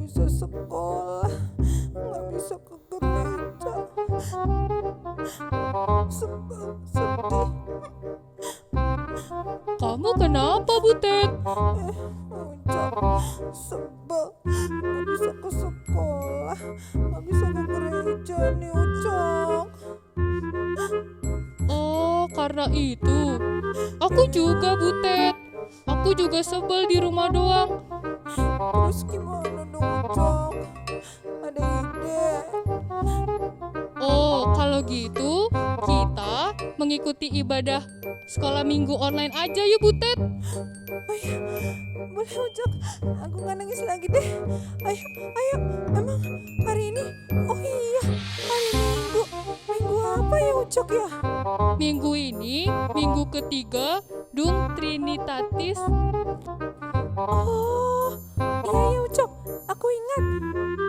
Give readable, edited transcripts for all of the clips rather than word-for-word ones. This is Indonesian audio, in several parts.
bisa sekolah, nggak bisa ke gereja. Sedih. Kamu kenapa, Butet? Ucap, sebel, nggak bisa ke sekolah, nggak bisa ke gereja nih Ucok. Oh, karena itu. Aku juga, Butet. Aku juga sebel di rumah doang. Terus gimana dong Ucok? Ada ide? Oh, kalau gitu kita mengikuti ibadah sekolah minggu online aja yuk, Butet. Oh iya, boleh Ucok, aku nggak nangis lagi deh. Ayo, ayo, emang hari ini? Oh iya, hari Minggu. Minggu apa ya Ucok ya? Minggu ini, minggu ketiga, Dum Trinitatis. Oh, iya ya Ucok, aku ingat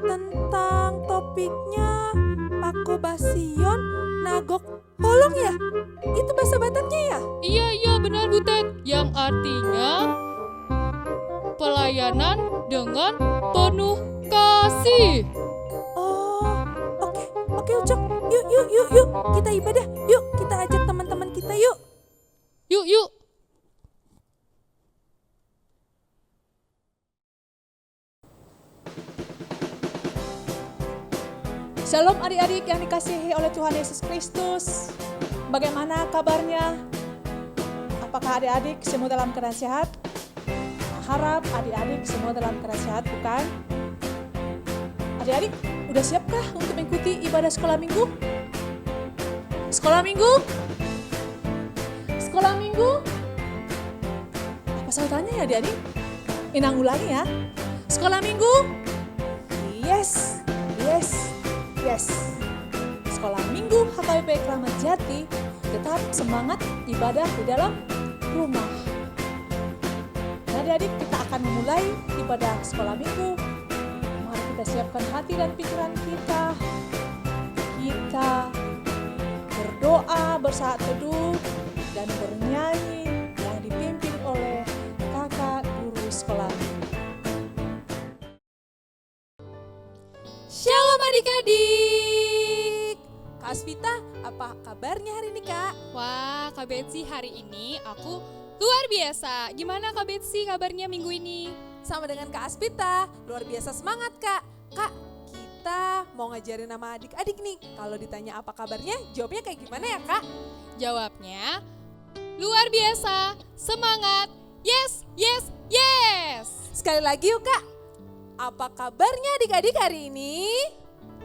tentang topiknya Pakobasion Nagok Holong ya? Itu bahasa Bataknya ya? Iya, benar, Butet. Yang artinya pelayanan dengan penuh kasih. Oh, oke Ucok. Yuk, kita ibadah. Yuk, kita ajak teman-teman kita yuk. Yuk. Shalom adik-adik yang dikasihi oleh Tuhan Yesus Kristus. Bagaimana kabarnya? Apakah adik-adik semua dalam keadaan sehat? Harap adik-adik semua dalam keadaan sehat, bukan? Adik-adik, udah siapkah untuk mengikuti ibadah sekolah minggu? Sekolah minggu? Sekolah minggu? Apa sautannya ya adik-adik? Inang ulangi ya. Sekolah minggu? Yes. Sekolah minggu HKBP Kramat Jati tetap semangat ibadah di dalam rumah. Nah adik-adik, kita akan memulai ibadah sekolah minggu. Mari kita siapkan hati dan pikiran kita. Kita berdoa bersaat teduh dan bernyanyi yang dipimpin oleh kakak guru sekolah minggu. Shalom adik-adik. Kak Asvita, apa kabarnya hari ini Kak? Wah, Kak Betsy, hari ini aku luar biasa. Gimana Kak Betsy kabarnya minggu ini? Sama dengan Kak Asvita, luar biasa semangat Kak. Kak, kita mau ngajarin nama adik-adik nih. Kalau ditanya apa kabarnya, jawabnya kayak gimana ya Kak? Jawabnya, luar biasa, semangat, yes. Sekali lagi yuk Kak. Apa kabarnya adik-adik hari ini?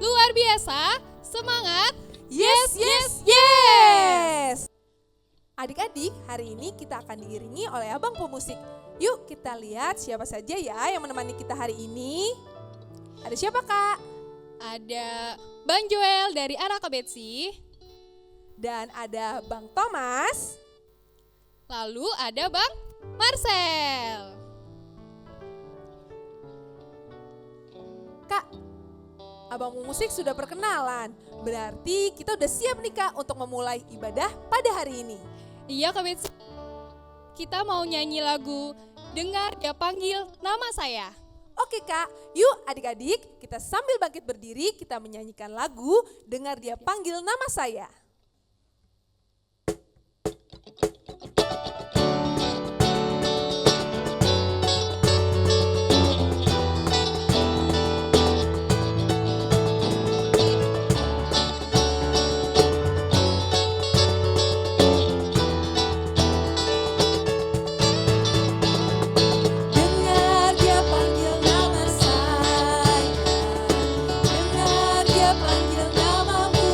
Luar biasa, semangat, Yes. Adik-adik, hari ini kita akan diiringi oleh Abang Pemusik. Yuk kita lihat siapa saja ya yang menemani kita hari ini. Ada siapa Kak? Ada Bang Joel dari arah Kak Betsy. Dan ada Bang Thomas. Lalu ada Bang Marcel. Kak, Abang Pemusik sudah perkenalan. Berarti kita udah siap nih Kak untuk memulai ibadah pada hari ini. Iya Kak Betsy, kita mau nyanyi lagu Dengar Dia Panggil Nama Saya. Oke Kak, yuk adik-adik kita sambil bangkit berdiri kita menyanyikan lagu Dengar Dia Panggil Nama Saya. Dengar Dia panggil nama saya, dengar Dia panggil namamu.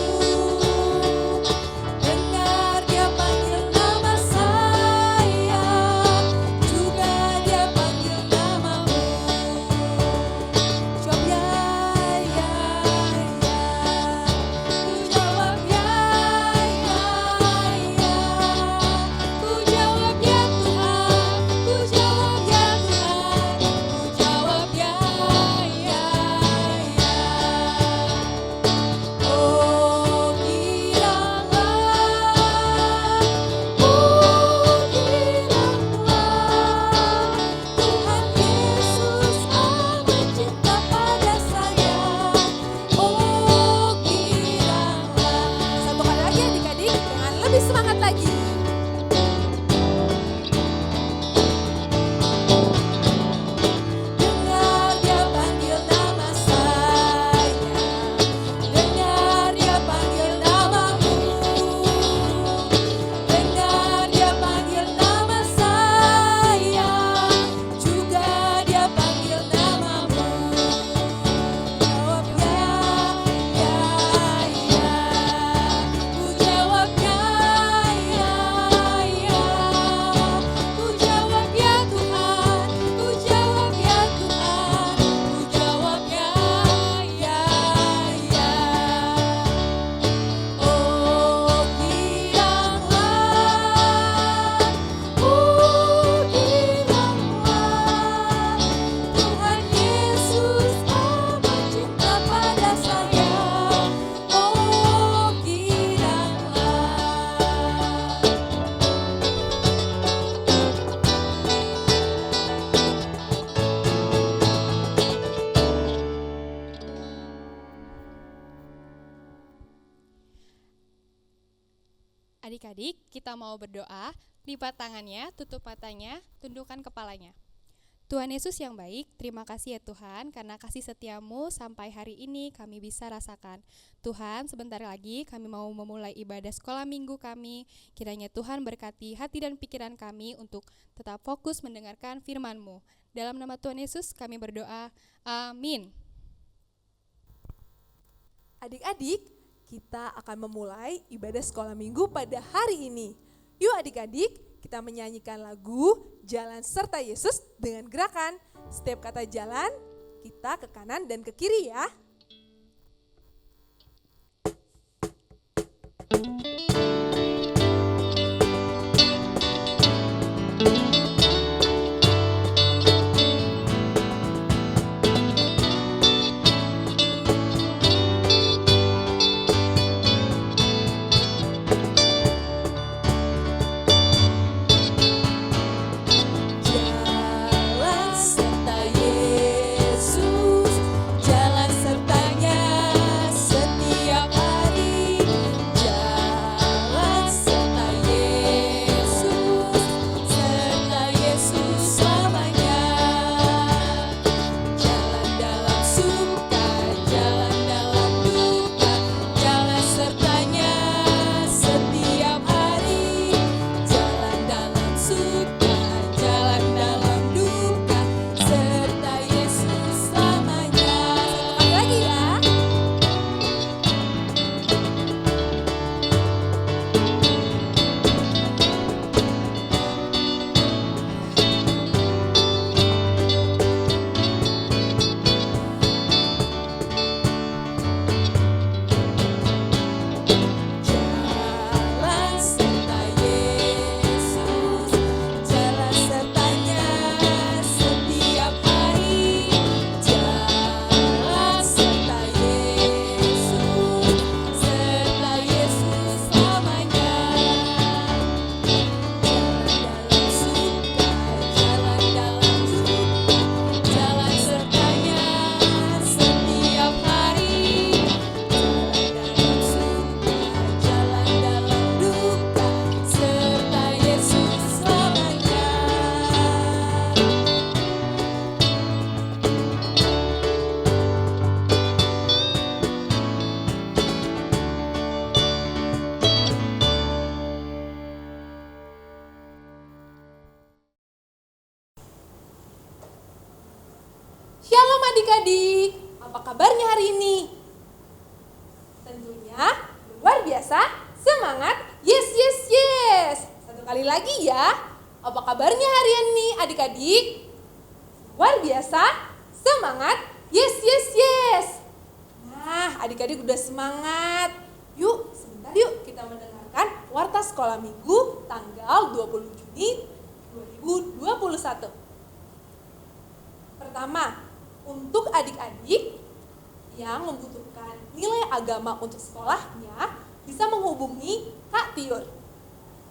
Adik-adik, kita mau berdoa, lipat tangannya, tutup matanya, tundukkan kepalanya. Tuhan Yesus yang baik, terima kasih ya Tuhan, karena kasih setiamu sampai hari ini kami bisa rasakan. Tuhan, sebentar lagi kami mau memulai ibadah sekolah minggu kami. Kiranya Tuhan berkati hati dan pikiran kami untuk tetap fokus mendengarkan firman-Mu. Dalam nama Tuhan Yesus kami berdoa, amin. Adik-adik, kita akan memulai ibadah sekolah minggu pada hari ini. Yuk adik-adik, kita menyanyikan lagu Jalan Serta Yesus dengan gerakan. Setiap kata jalan, kita ke kanan dan ke kiri ya. Jalan serta Yesus, jalan sertanya setiap hari. Jalan serta Yesus, serta Yesus selamanya. Jalan dalam suka, jalan dalam duka, jalan sertanya setiap hari. Jalan dalam suka, jalan dalam duka, serta Yesus selamanya. Satu kali lagi ya. Jalan serta Yesus, jalan sertanya setiap hari. Jalan serta Yesus, serta Yesus selamanya. Jalan dalam suka, jalan dalam duka, jalan sertanya setiap hari. Jalan dalam suka, jalan dalam duka, serta Yesus selamanya. Shalom adik-adik, apa kabarnya hari ini? Tentunya luar biasa, semangat, yes yes yes. Satu kali lagi ya, apa kabarnya hari ini adik-adik? Luar biasa, semangat, yes yes yes. Nah adik-adik udah semangat, yuk sebentar yuk kita mendengarkan Warta Sekolah Minggu tanggal 20 Juni 2021. Pertama, untuk adik-adik yang membutuhkan nilai agama untuk sekolahnya bisa menghubungi Kak Tiur.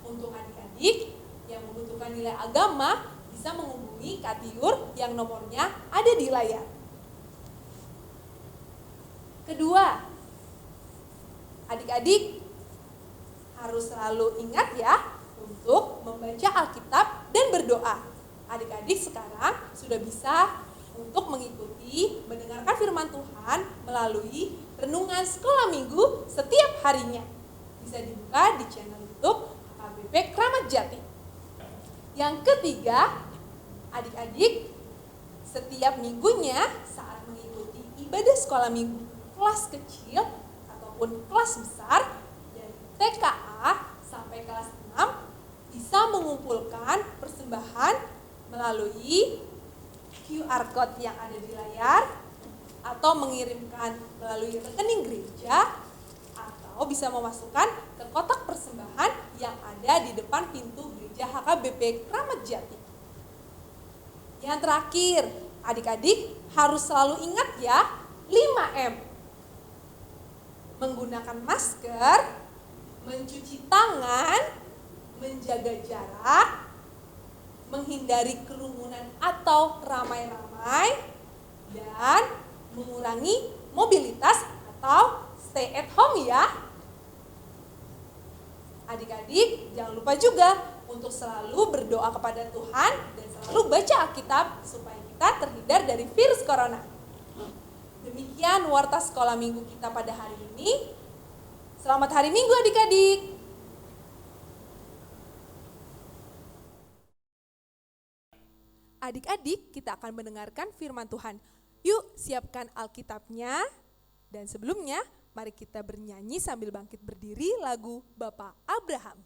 Untuk adik-adik yang membutuhkan nilai agama bisa menghubungi Kak Tiur yang nomornya ada di layar. Kedua, adik-adik harus selalu ingat ya untuk membaca Alkitab dan berdoa. Adik-adik sekarang sudah bisa untuk mengikuti mendengarkan firman Tuhan melalui renungan sekolah minggu setiap harinya. Bisa dibuka di channel YouTube HKBP Kramat Jati. Yang ketiga, adik-adik setiap minggunya saat mengikuti ibadah sekolah minggu kelas kecil ataupun kelas besar dari TKA sampai kelas 6 bisa mengumpulkan persembahan melalui QR code yang ada di layar atau mengirimkan melalui rekening gereja atau bisa memasukkan ke kotak persembahan yang ada di depan pintu gereja HKBP Kramat Jati. Yang terakhir, adik-adik harus selalu ingat ya 5M. Menggunakan masker, mencuci tangan, menjaga jarak, menghindari kerumunan atau ramai-ramai, dan mengurangi mobilitas atau stay at home ya. Adik-adik, jangan lupa juga untuk selalu berdoa kepada Tuhan dan selalu baca Alkitab supaya kita terhindar dari virus corona. Demikian warta sekolah minggu kita pada hari ini. Selamat hari Minggu adik-adik. Adik-adik, kita akan mendengarkan firman Tuhan. Yuk, siapkan Alkitabnya. Dan sebelumnya, mari kita bernyanyi sambil bangkit berdiri lagu Bapak Abraham.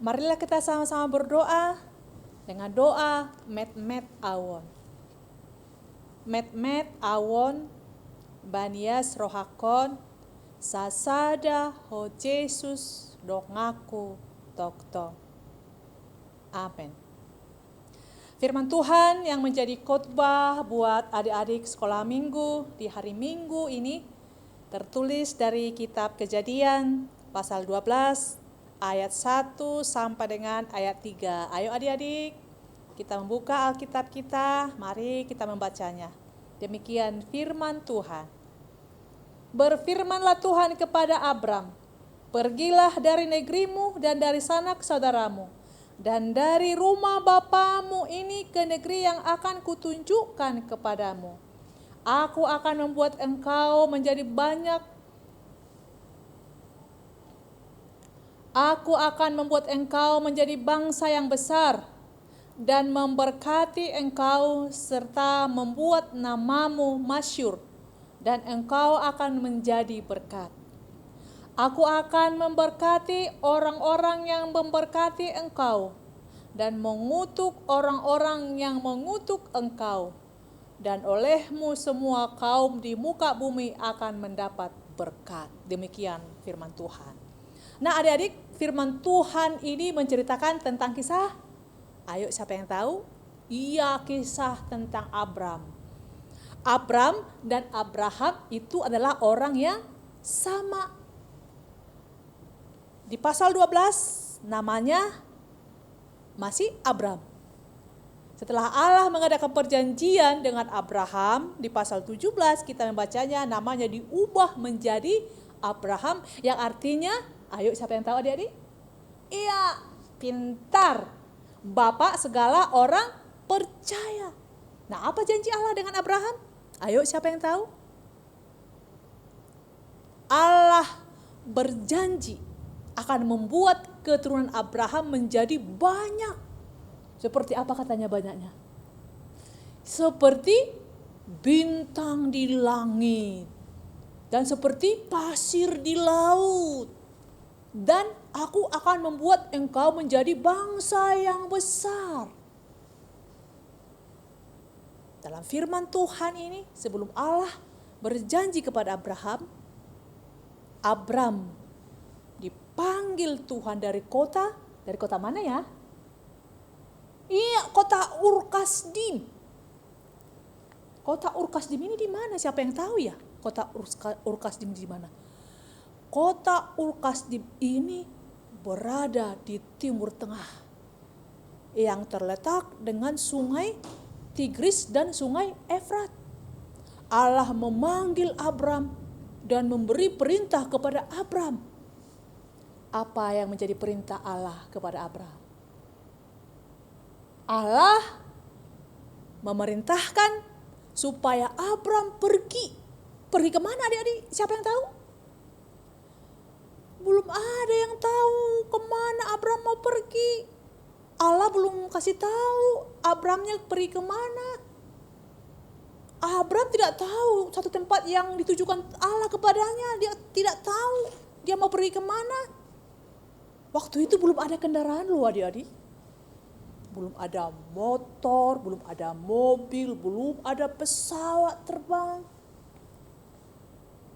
Marilah kita sama-sama berdoa dengan doa met awon. Met awon banias rohakon sasada ho Yesus dongaku tokto. Amin. Firman Tuhan yang menjadi khotbah buat adik-adik sekolah minggu di hari Minggu ini tertulis dari kitab Kejadian pasal 12 ayat 1 sampai dengan ayat 3. Ayo adik-adik, kita membuka Alkitab kita, mari kita membacanya. Demikian firman Tuhan. Berfirmanlah Tuhan kepada Abram, pergilah dari negerimu dan dari sanak saudaramu, dan dari rumah bapamu ini ke negeri yang akan kutunjukkan kepadamu. Aku akan membuat engkau menjadi banyak. Aku akan membuat engkau menjadi bangsa yang besar dan memberkati engkau serta membuat namamu masyhur dan engkau akan menjadi berkat. Aku akan memberkati orang-orang yang memberkati engkau dan mengutuk orang-orang yang mengutuk engkau, dan olehmu semua kaum di muka bumi akan mendapat berkat. Demikian firman Tuhan. Nah adik-adik, firman Tuhan ini menceritakan tentang kisah, ayo siapa yang tahu? Iya, kisah tentang Abram. Abram dan Abraham itu adalah orang yang sama. Di pasal 12 namanya masih Abram. Setelah Allah mengadakan perjanjian dengan Abraham, di pasal 17 kita membacanya namanya diubah menjadi Abraham, yang artinya, ayo siapa yang tahu adik-adik? Iya, pintar. Bapak segala orang percaya. Nah, apa janji Allah dengan Abraham? Ayo siapa yang tahu? Allah berjanji akan membuat keturunan Abraham menjadi banyak. Seperti apa katanya banyaknya? Seperti bintang di langit dan seperti pasir di laut. Dan aku akan membuat engkau menjadi bangsa yang besar. Dalam firman Tuhan ini, sebelum Allah berjanji kepada Abraham, Abram dipanggil Tuhan dari kota mana ya? Iya, kota Ur-Kasdim. Kota Ur-Kasdim ini di mana? Siapa yang tahu ya? Kota Ur-Kasdim di mana? Kota Ur-Kasdim ini berada di timur tengah yang terletak dengan sungai Tigris dan sungai Efrat. Allah memanggil Abram dan memberi perintah kepada Abram. Apa yang menjadi perintah Allah kepada Abram? Allah memerintahkan supaya Abram pergi. Pergi kemana adik-adik? Siapa yang tahu? Belum ada yang tahu kemana Abram mau pergi. Allah belum kasih tahu Abramnya pergi kemana. Abram tidak tahu satu tempat yang ditujukan Allah kepadanya. Dia tidak tahu dia mau pergi kemana. Waktu itu belum ada kendaraan loh adik-adik. Belum ada motor, belum ada mobil, belum ada pesawat terbang.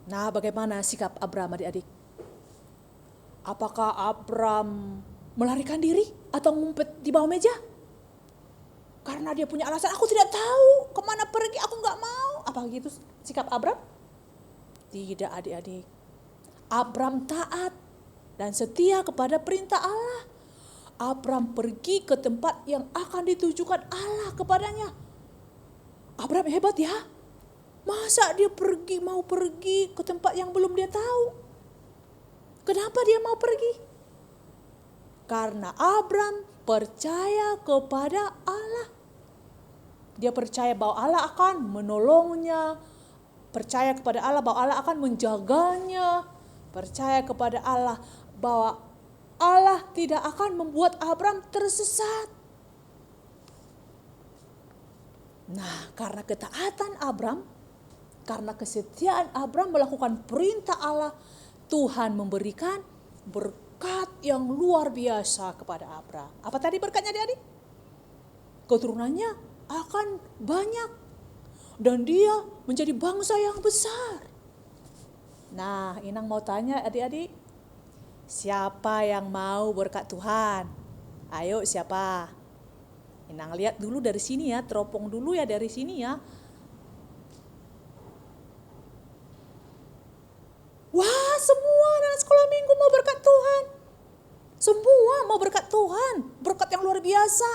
Nah, bagaimana sikap Abram adik-adik? Apakah Abram melarikan diri atau ngumpet di bawah meja? Karena dia punya alasan, aku tidak tahu kemana pergi, aku nggak mau. Apa gitu sikap Abram? Tidak adik-adik. Abram taat dan setia kepada perintah Allah. Abram pergi ke tempat yang akan ditujukan Allah kepadanya. Abram hebat ya. Masa dia mau pergi ke tempat yang belum dia tahu? Kenapa dia mau pergi? Karena Abram percaya kepada Allah. Dia percaya bahwa Allah akan menolongnya. Percaya kepada Allah bahwa Allah akan menjaganya. Percaya kepada Allah bahwa Allah tidak akan membuat Abram tersesat. Nah, karena ketaatan Abram, karena kesetiaan Abram melakukan perintah Allah, Tuhan memberikan berkat yang luar biasa kepada Abram. Apa tadi berkatnya adik-adik? Keturunannya akan banyak dan dia menjadi bangsa yang besar. Nah, Inang mau tanya adik-adik, siapa yang mau berkat Tuhan? Ayo siapa? Inang lihat dulu dari sini ya, teropong dulu ya dari sini ya. Wah, semua anak sekolah minggu mau berkat Tuhan. Semua mau berkat Tuhan, berkat yang luar biasa.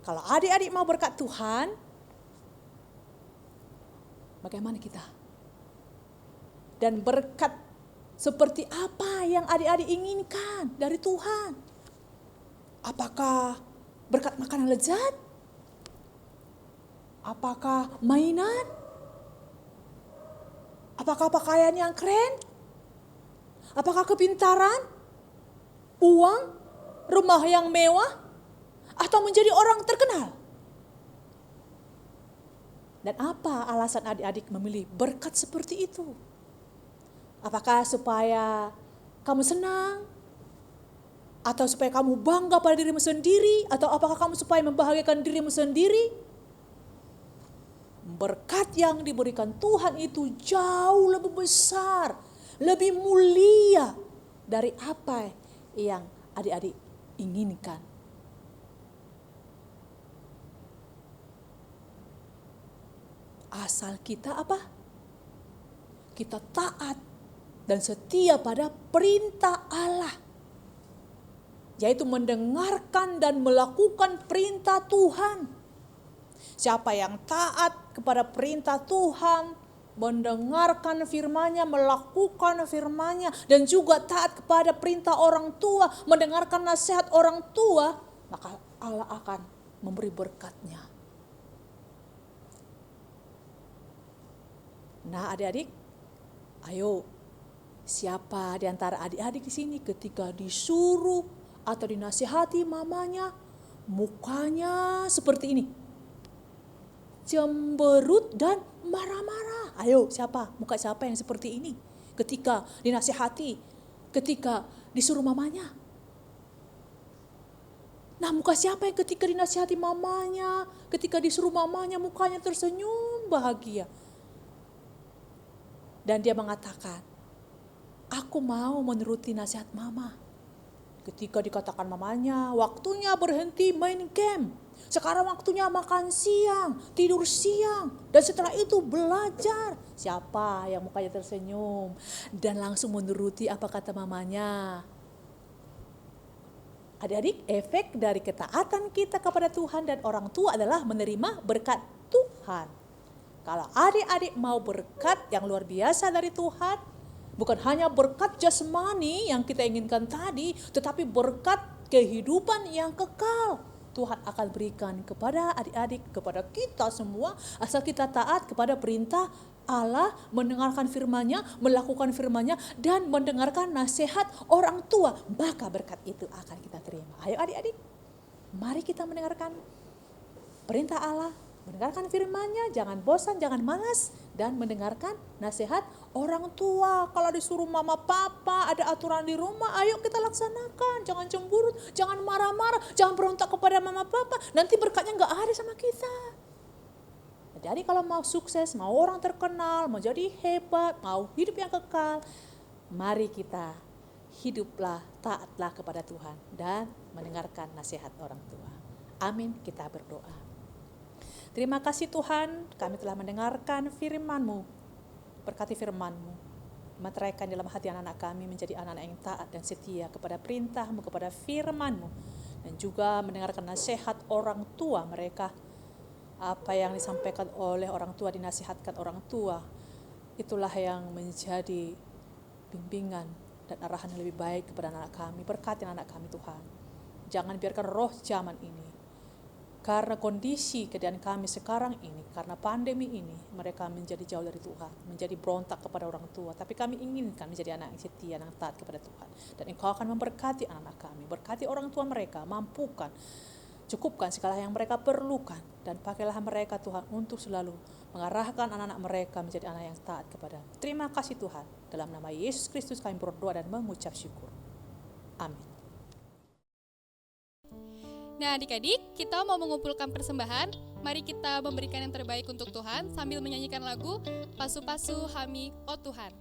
Kalau adik-adik mau berkat Tuhan, bagaimana kita? Dan berkat seperti apa yang adik-adik inginkan dari Tuhan? Apakah berkat makanan lezat? Apakah mainan? Apakah pakaian yang keren? Apakah kepintaran? Uang? Rumah yang mewah? Atau menjadi orang terkenal? Dan apa alasan adik-adik memilih berkat seperti itu? Apakah supaya kamu senang? Atau supaya kamu bangga pada dirimu sendiri? Atau apakah kamu supaya membahagiakan dirimu sendiri? Berkat yang diberikan Tuhan itu jauh lebih besar, lebih mulia dari apa yang adik-adik inginkan. Asal kita apa? Kita taat dan setia pada perintah Allah. Yaitu mendengarkan dan melakukan perintah Tuhan. Siapa yang taat kepada perintah Tuhan, mendengarkan firman-Nya, melakukan firman-Nya, dan juga taat kepada perintah orang tua, mendengarkan nasihat orang tua, maka Allah akan memberi berkat-Nya. Nah adik-adik, ayo siapa di antara adik-adik di sini ketika disuruh atau dinasihati mamanya, mukanya seperti ini, cemberut dan marah-marah? Ayo siapa? Muka siapa yang seperti ini ketika dinasihati, ketika disuruh mamanya? Nah muka siapa yang ketika dinasihati mamanya, ketika disuruh mamanya mukanya tersenyum bahagia? Dan dia mengatakan, aku mau menuruti nasihat mama. Ketika dikatakan mamanya, waktunya berhenti main game. Sekarang waktunya makan siang, tidur siang. Dan setelah itu belajar. Siapa yang mukanya tersenyum dan langsung menuruti apa kata mamanya? Adik-adik, efek dari ketaatan kita kepada Tuhan dan orang tua adalah menerima berkat Tuhan. Kalau adik-adik mau berkat yang luar biasa dari Tuhan, bukan hanya berkat jasmani yang kita inginkan tadi, tetapi berkat kehidupan yang kekal. Tuhan akan berikan kepada adik-adik, kepada kita semua, asal kita taat kepada perintah Allah, mendengarkan firman-Nya, melakukan firman-Nya, dan mendengarkan nasihat orang tua. Maka berkat itu akan kita terima. Ayo adik-adik, mari kita mendengarkan perintah Allah, mendengarkan firman-Nya, jangan bosan, jangan malas, dan mendengarkan nasihat orang tua. Kalau disuruh mama papa, ada aturan di rumah, ayo kita laksanakan. Jangan cemburu, jangan marah-marah, jangan berontak kepada mama papa. Nanti berkatnya gak ada sama kita. Jadi kalau mau sukses, mau orang terkenal, mau jadi hebat, mau hidup yang kekal, mari kita hiduplah, taatlah kepada Tuhan dan mendengarkan nasihat orang tua. Amin, kita berdoa. Terima kasih Tuhan, kami telah mendengarkan firman-Mu. Berkati firman-Mu, meteraikan dalam hati anak-anak kami menjadi anak-anak yang taat dan setia kepada perintah-Mu, kepada firman-Mu. Dan juga mendengarkan nasihat orang tua mereka. Apa yang disampaikan oleh orang tua, dinasihatkan orang tua, itulah yang menjadi bimbingan dan arahan yang lebih baik kepada anak kami. Berkati anak kami Tuhan. Jangan biarkan roh zaman ini, karena kondisi keadaan kami sekarang ini, karena pandemi ini, mereka menjadi jauh dari Tuhan, menjadi berontak kepada orang tua. Tapi kami inginkan menjadi anak yang setia, yang taat kepada Tuhan. Dan Engkau akan memberkati anak-anak kami, berkati orang tua mereka, mampukan, cukupkan segala yang mereka perlukan, dan pakailah mereka Tuhan untuk selalu mengarahkan anak-anak mereka menjadi anak yang taat kepada-Mu. Terima kasih Tuhan, dalam nama Yesus Kristus kami berdoa dan mengucap syukur. Amin. Nah adik-adik, kita mau mengumpulkan persembahan. Mari kita memberikan yang terbaik untuk Tuhan sambil menyanyikan lagu Pasu-pasu Hami Oh Tuhan.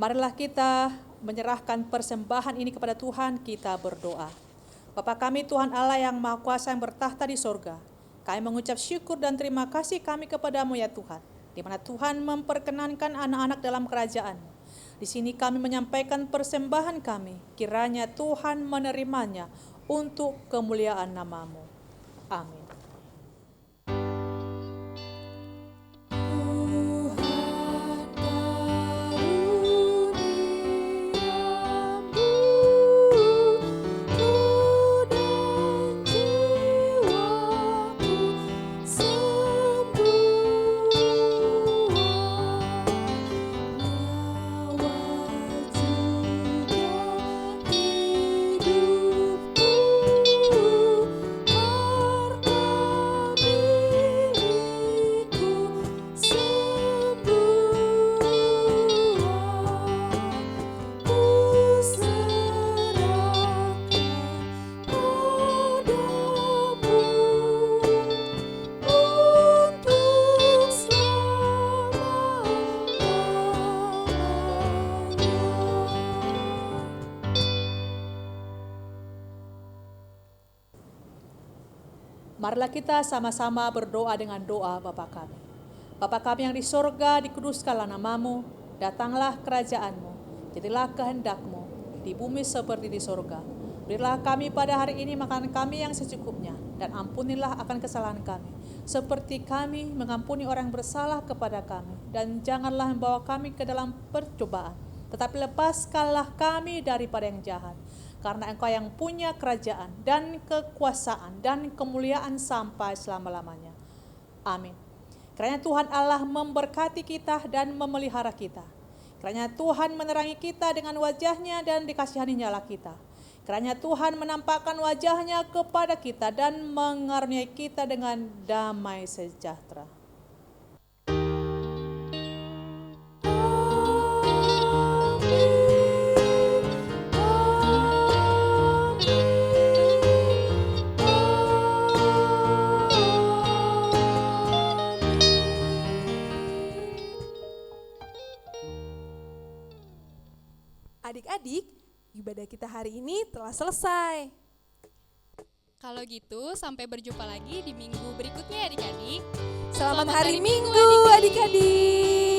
Marilah kita menyerahkan persembahan ini kepada Tuhan, kita berdoa. Bapa kami Tuhan Allah yang Maha Kuasa yang bertahta di sorga, kami mengucap syukur dan terima kasih kami kepadamu ya Tuhan, di mana Tuhan memperkenankan anak-anak dalam kerajaan. Di sini kami menyampaikan persembahan kami, kiranya Tuhan menerimanya untuk kemuliaan nama-Mu. Amin. Tuhan Marilah kita sama-sama berdoa dengan doa Bapa kami. Bapa kami yang di sorga, dikuduskanlah namamu, datanglah kerajaanmu, jadilah kehendakmu, di bumi seperti di sorga. Berilah kami pada hari ini makanan kami yang secukupnya, dan ampunilah akan kesalahan kami, seperti kami mengampuni orang yang bersalah kepada kami. Dan janganlah membawa kami ke dalam percobaan, tetapi lepaskanlah kami daripada yang jahat. Karena Engkau yang punya kerajaan dan kekuasaan dan kemuliaan sampai selama-lamanya. Amin. Kiranya Tuhan Allah memberkati kita dan memelihara kita. Kiranya Tuhan menerangi kita dengan wajah-Nya dan dikasihani-Nya kita. Kiranya Tuhan menampakkan wajah-Nya kepada kita dan mengaruniai kita dengan damai sejahtera. Adik-adik, ibadah kita hari ini telah selesai. Kalau gitu, sampai berjumpa lagi di minggu berikutnya adik-adik. Selamat hari Minggu adik-adik.